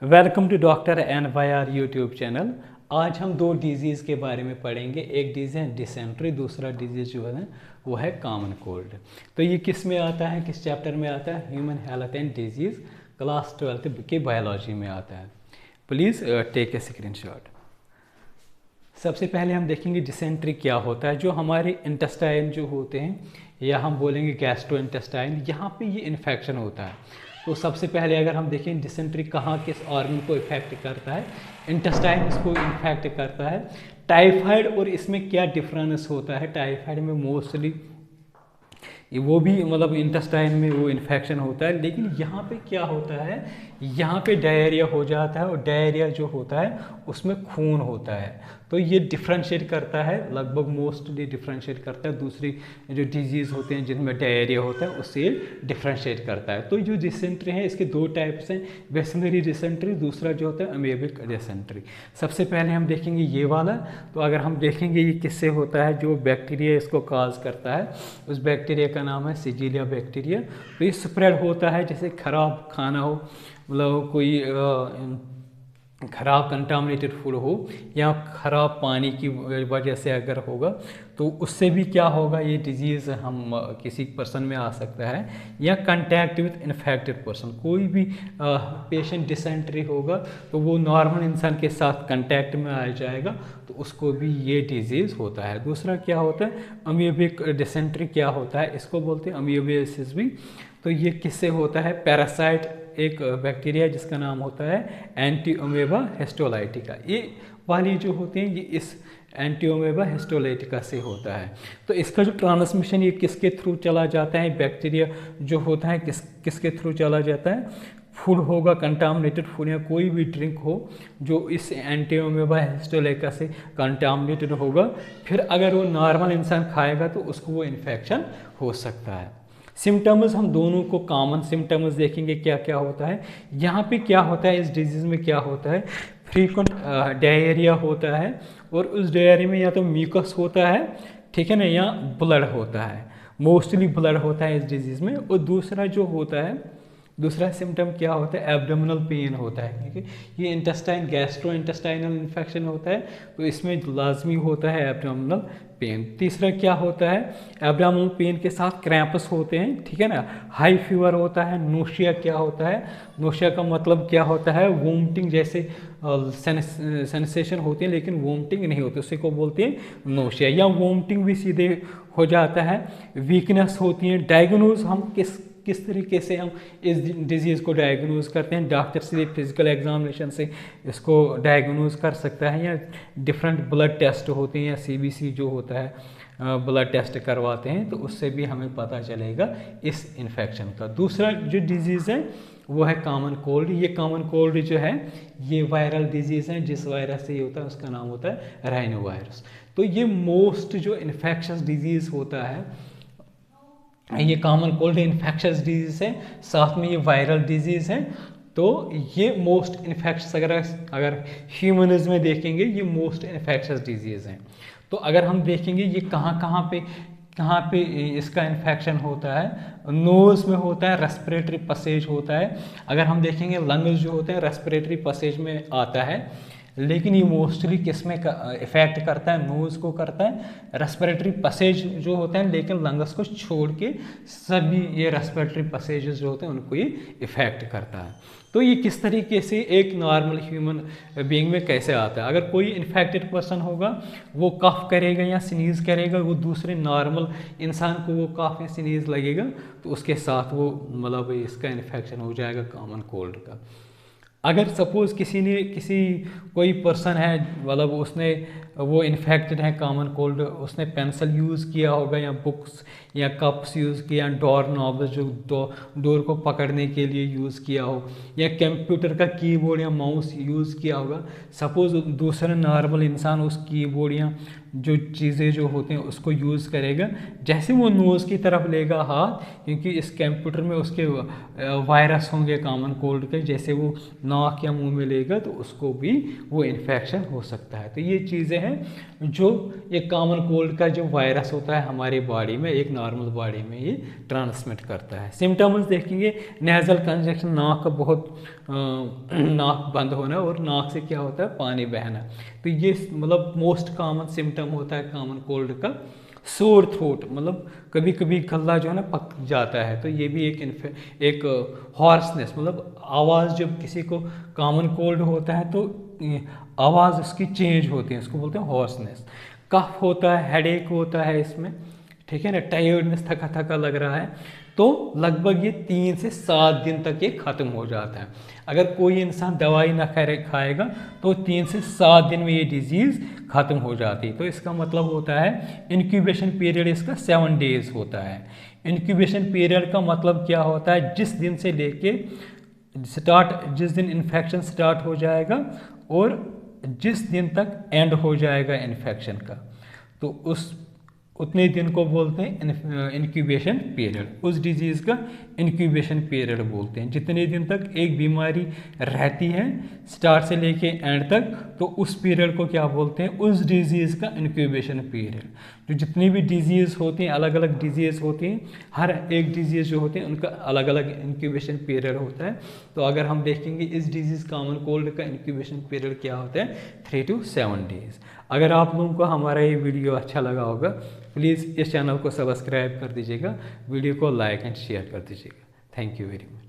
Welcome to doctor NYR YouTube channel. आज हम दो डिजीज़ के बारे में पढ़ेंगे। एक डिजीज़ है डिसेंट्री, दूसरा डिजीज़ जो है वो है कॉमन कोल्ड। तो ये किस में आता है, किस चैप्टर में आता है? Human health and disease, class 12 के बायोलॉजी में आता है। Please take a screenshot. सबसे पहले हम देखेंगे डिसेंट्री क्या होता है। जो हमारे इंटेस्टाइन जो होते हैं, या हम बोलेंगे गैस्ट्रो इंटेस्टाइन, यहाँ पे ये इन्फेक्शन होता है। तो सबसे पहले अगर हम देखें डिसेंट्री कहाँ किस ऑर्गन को इफेक्ट करता है, इंटेस्टाइन इसको इन्फेक्ट करता है। टाइफाइड और इसमें क्या डिफरेंस होता है? टाइफाइड में मोस्टली वो भी मतलब इंटेस्टाइन में वो इन्फेक्शन होता है, लेकिन यहाँ पे क्या होता है, यहाँ पे डायरिया हो जाता है और डायरिया जो होता है उसमें खून होता है। तो ये डिफ्रेंशिएट करता है, लगभग मोस्टली डिफ्रेंशिएट करता है दूसरी जो डिजीज़ होते हैं जिनमें डायरिया होता है उससे डिफ्रेंशिएट करता है। तो जो डिसेंट्री है इसके दो टाइप्स हैं, वेस्लरी डिसेंट्री, दूसरा जो होता है अमीबिक डिसेंट्री। सबसे पहले हम देखेंगे ये वाला। तो अगर हम देखेंगे ये किससे होता है, जो बैक्टीरिया इसको काज करता है उस बैक्टीरिया का नाम है सिजिलिया बैक्टीरिया। तो ये स्प्रेड होता है जैसे खराब खाना हो, मतलब कोई खराब कंटामिनेटेड फूड हो या खराब पानी की वजह से अगर होगा तो उससे भी क्या होगा, ये डिजीज़ हम किसी पर्सन में आ सकता है। या कंटैक्ट विथ इन्फेक्टेड पर्सन, कोई भी पेशेंट डिसेंट्री होगा तो वो नॉर्मल इंसान के साथ कंटैक्ट में आ जाएगा तो उसको भी ये डिजीज़ होता है। दूसरा क्या होता है अमीबिक डिसेंट्री, क्या होता है इसको बोलते हैं अमीबियासिस भी। तो ये किससे होता है? पैरासाइट एक बैक्टीरिया जिसका नाम होता है एंटीओमेबा हिस्टोलाइटिका। ये वाली जो होते हैं ये इस एंटीओमेबा हिस्टोलाइटिका से होता है। तो इसका जो ट्रांसमिशन ये किसके थ्रू चला जाता है? बैक्टीरिया जो होता है किसके थ्रू चला जाता है? फूड होगा, कंटामिनेटेड फूड या कोई भी ड्रिंक हो जो इस एंटीओमेबा हिस्टोलाइटिका से कंटामिनेटेड होगा, फिर अगर वो नॉर्मल इंसान खाएगा तो उसको वो इन्फेक्शन हो सकता है। सिम्टम्स हम दोनों को कॉमन सिम्टम्स देखेंगे क्या क्या होता है। यहाँ पे क्या होता है, इस डिजीज़ में क्या होता है, फ्रीक्वेंट डायरिया होता है और उस डायरिया में या तो म्यूकस होता है, ठीक है ना, या ब्लड होता है। मोस्टली ब्लड होता है इस डिजीज़ में। और दूसरा जो होता है, दूसरा सिम्टम क्या होता है, एब्डोमिनल पेन होता है, क्योंकि ये इंटेस्टाइन गैस्ट्रो इंटेस्टाइनल इन्फेक्शन होता है तो इसमें लाजमी होता है एब्डोमिनल पेन। तीसरा क्या होता है, एब्डोमिनल पेन के साथ क्रैम्प्स होते हैं, ठीक है ना, हाई फीवर होता है। नोशिया क्या होता है, नोशिया का मतलब क्या होता है, वोमिटिंग जैसे सेंसेशन होती है लेकिन वोमिटिंग नहीं होती, उसी को बोलते हैं नोशिया, या वोमिटिंग भी सीधे हो जाता है। वीकनेस होती है। डायग्नोज हम किस तरीके से हम इस डिजीज़ को डायग्नोज करते हैं? डॉक्टर से फिजिकल एग्जामिनेशन से इसको डायग्नोज कर सकता है, या डिफरेंट ब्लड टेस्ट होते हैं या CBC जो होता है ब्लड टेस्ट करवाते हैं तो उससे भी हमें पता चलेगा इस इन्फेक्शन का। दूसरा जो डिजीज़ है वो है कॉमन कोल्ड। ये कॉमन कोल्ड जो है ये वायरल डिजीज़ है, जिस वायरस से ये होता है उसका नाम होता है राइनो वायरस। तो ये मोस्ट जो इन्फेक्शस डिजीज़ होता है, ये कॉमन कोल्ड इन्फेक्शस डिजीज़ है, साथ में ये वायरल डिजीज़ है। तो ये मोस्ट इन्फेक्शस अगर ह्यूमनिज़ में देखेंगे ये मोस्ट इन्फेक्शस डिजीज़ हैं। तो अगर हम देखेंगे ये कहाँ पे इसका इन्फेक्शन होता है, नोज़ में होता है, रेस्पिरेटरी पैसेज होता है। अगर हम देखेंगे लंग्स जो होते हैं रेस्पिरेटरी पैसेज में आता है, लेकिन ये मोस्टली किस में इफेक्ट करता है, नोज़ को करता है, रेस्पिरेटरी पैसेज जो होते हैं, लेकिन लंग्स को छोड़ के सभी ये रेस्पिरेटरी पैसेजेस जो होते हैं उनको ये इफेक्ट करता है। तो ये किस तरीके से एक नॉर्मल ह्यूमन बीइंग में कैसे आता है? अगर कोई इन्फेक्टेड पर्सन होगा वो कफ करेगा या स्नीज़ करेगा, वो दूसरे नॉर्मल इंसान को वो कफ या स्नीज़ लगेगा तो उसके साथ वो मतलब इसका इन्फेक्शन हो जाएगा कॉमन कोल्ड का। अगर सपोज़ कोई पर्सन है, मतलब उसने वो इन्फेक्टेड है कॉमन कोल्ड, उसने पेंसिल यूज़ किया होगा या बुक्स या कप्स यूज़ किया, डोर नॉब्स जो डोर को पकड़ने के लिए यूज़ किया हो, या कंप्यूटर का कीबोर्ड या माउस यूज़ किया होगा। सपोज़ दूसरा नॉर्मल इंसान उस कीबोर्ड या जो चीज़ें जो होते हैं उसको यूज़ करेगा, जैसे वो नोज़ की तरफ लेगा हाथ, क्योंकि इस कंप्यूटर में उसके वायरस होंगे कॉमन कोल्ड के, जैसे वो नाक या मुंह में लेगा तो उसको भी वो इन्फेक्शन हो सकता है। तो ये चीज़ें हैं जो ये कॉमन कोल्ड का जो वायरस होता है हमारी बॉडी में एक नॉर्मल बॉडी में ये ट्रांसमिट करता है। सिम्टम्स देखेंगे, नेजल कंजेक्शन, नाक का बहुत नाक बंद होना और नाक से क्या होता है पानी बहना, तो ये मतलब मोस्ट कॉमन सिम्टम होता है कॉमन कोल्ड का। सोर थ्रोट, मतलब कभी कभी गला जो है ना पक जाता है, तो ये भी एक हॉर्सनेस, मतलब आवाज़ जब किसी को कॉमन कोल्ड होता है तो आवाज़ उसकी चेंज होती है, उसको बोलते हैं हॉर्सनेस। कफ होता है, हेडेक होता है इसमें, ठीक है ना, टायर्डनेस, थका थका लग रहा है, तो लगभग ये 3 से 7 दिन तक ये ख़त्म हो जाता है। अगर कोई इंसान दवाई ना खाएगा तो 3 से 7 दिन में ये डिजीज़ ख़त्म हो जाती है। तो इसका मतलब होता है इंक्यूबेशन पीरियड इसका 7 डेज़ होता है। इंक्यूबेशन पीरियड का मतलब क्या होता है, जिस दिन से लेके जिस दिन इन्फेक्शन स्टार्ट हो जाएगा और जिस दिन तक एंड हो जाएगा इन्फेक्शन का, तो उतने दिन को बोलते हैं इंक्यूबेशन पीरियड। उस डिजीज़ का इंक्यूबेशन पीरियड बोलते हैं। जितने दिन तक एक बीमारी रहती है स्टार्ट से लेके एंड तक, तो उस पीरियड को क्या बोलते हैं, उस डिजीज़ का इंक्यूबेशन पीरियड। जो जितनी भी डिजीज़ होती हैं, अलग अलग डिजीज़ होती हैं, हर एक डिजीज़ जो होती है उनका अलग अलग इंक्यूबेशन पीरियड होता है। तो अगर हम देखेंगे इस डिजीज़ कॉमन कोल्ड का इंक्यूबेशन पीरियड क्या होता है, 3 to 7 डेज़। अगर आप लोगों को हमारा ये वीडियो अच्छा लगा होगा, प्लीज़ इस चैनल को सब्सक्राइब कर दीजिएगा, वीडियो को लाइक एंड शेयर कर दीजिएगा। Thank you very much.